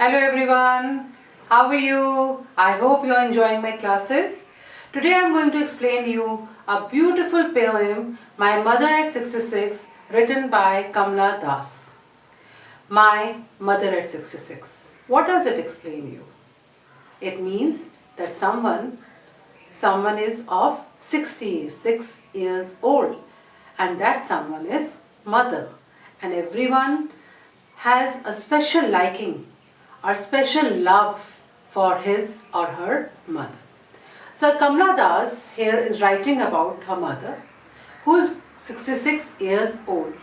Hello everyone, how are you? I hope you are enjoying my classes. Today I am going to explain you a beautiful poem, My Mother at 66, written by Kamla Das. My Mother at 66. What does it explain you? It means that someone is of 66 years old, and that someone is mother, and everyone has a special liking or special love for his or her mother. So Kamla Das here is writing about her mother, who is 66 years old.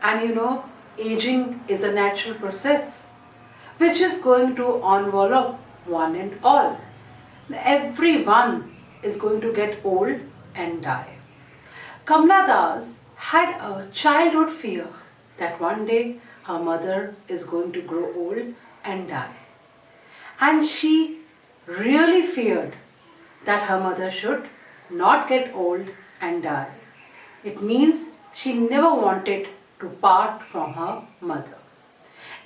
And you know, aging is a natural process which is going to envelop one and all. Everyone is going to get old and die. Kamla Das had a childhood fear that one day her mother is going to grow old and die. And she really feared that her mother should not get old and die. It means she never wanted to part from her mother.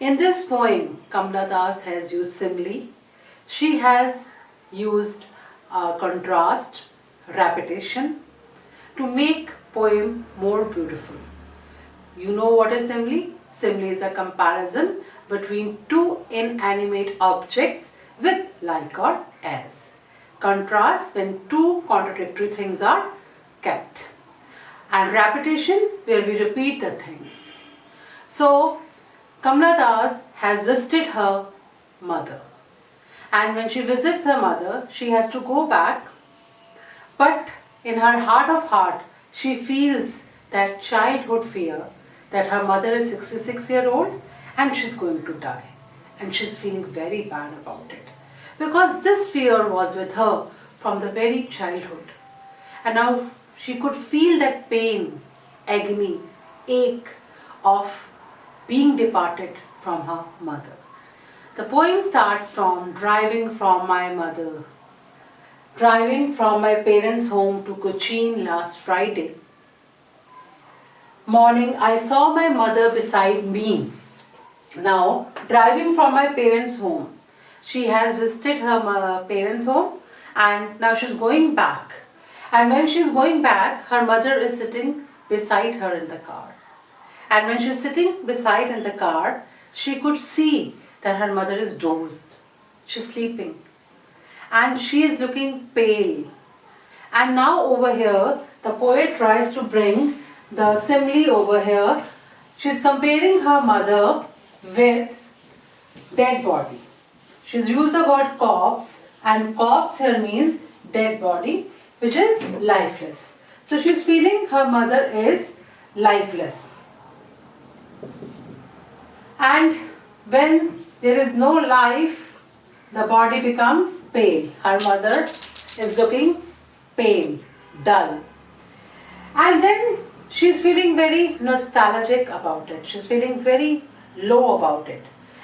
In this poem, Kamla Das has used simile. She has used contrast, repetition to make poem more beautiful. You know what is simile? Simile is a comparison between two inanimate objects with like or as. Contrast when two contradictory things are kept. And repetition where we repeat the things. So, Kamla Das has visited her mother. And when she visits her mother, she has to go back. But in her heart of heart, she feels that childhood fear that her mother is 66-year-old and she's going to die. And she's feeling very bad about it. Because this fear was with her from the very childhood. And now she could feel that pain, agony, ache of being departed from her mother. The poem starts from driving from my mother. Driving from my parents' home to Cochin last Friday morning, I saw my mother beside me. Now, driving from my parents' home, she has visited her parents' home and now she's going back. And when she's going back, her mother is sitting beside her in the car. And when she's sitting beside in the car, she could see that her mother is dozed. She's sleeping. And she is looking pale. And now over here, the poet tries to bring the simile over here. She's comparing her mother with dead body. She's used the word corpse, and corpse here means dead body, which is lifeless. So she's feeling her mother is lifeless. And when there is no life, the body becomes pale. Her mother is looking pale, dull. And then she's feeling very nostalgic about it. She's feeling very low about it.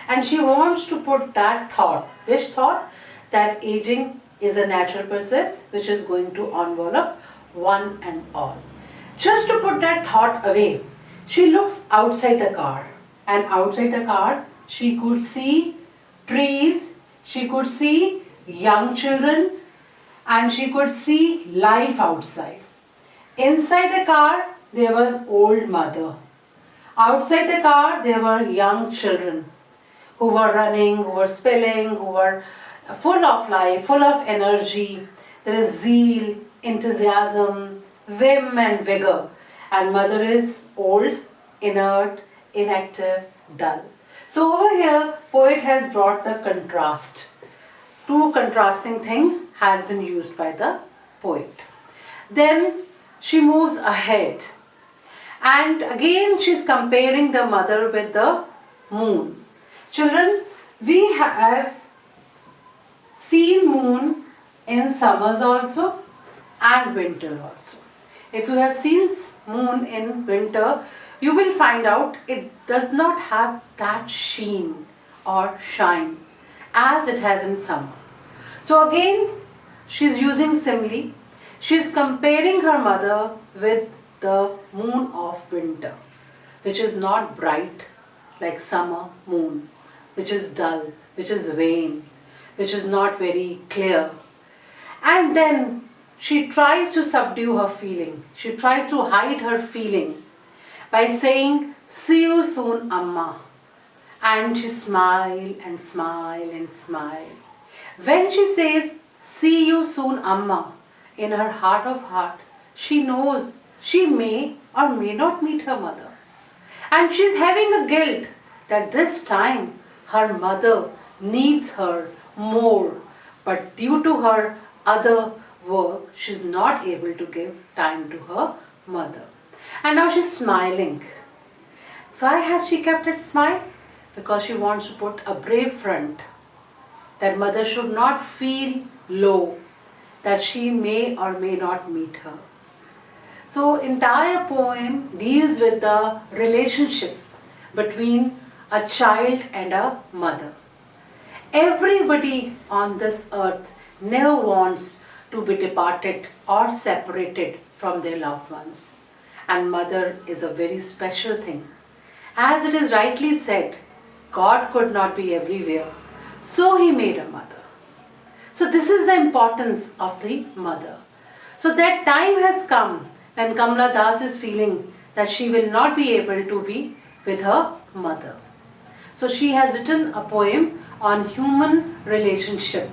And she wants to put that thought. Which thought? That aging is a natural process which is going to envelop one and all. Just to put that thought away, she looks outside the car. And outside the car, she could see trees, she could see young children, and she could see life outside. Inside the car, there was old mother. Outside the car, there were young children who were running, who were spilling, who were full of life, full of energy. There is zeal, enthusiasm, vim and vigor. And mother is old, inert, inactive, dull. So over here, poet has brought the contrast. Two contrasting things has been used by the poet. Then she moves ahead. And again she is comparing the mother with the moon. Children, we have seen moon in summers also and winter also. If you have seen moon in winter, you will find out it does not have that sheen or shine as it has in summer. So again, she is using simile. She is comparing her mother with the moon of winter, which is not bright like summer moon, which is dull, which is vain, which is not very clear. And then she tries to subdue her feeling. She tries to hide her feeling by saying, "See you soon, Amma." And she smile and smile and smile. When she says, "See you soon, Amma," in her heart of heart, she knows she may or may not meet her mother. And she is having a guilt that this time her mother needs her more. But due to her other work, she is not able to give time to her mother. And now she's smiling. Why has she kept that smile? Because she wants to put a brave front. That mother should not feel low, that she may or may not meet her. So entire poem deals with the relationship between a child and a mother. Everybody on this earth never wants to be departed or separated from their loved ones. And mother is a very special thing. As it is rightly said, God could not be everywhere, so He made a mother. So this is the importance of the mother. So that time has come when Kamala Das is feeling that she will not be able to be with her mother. So she has written a poem on human relationship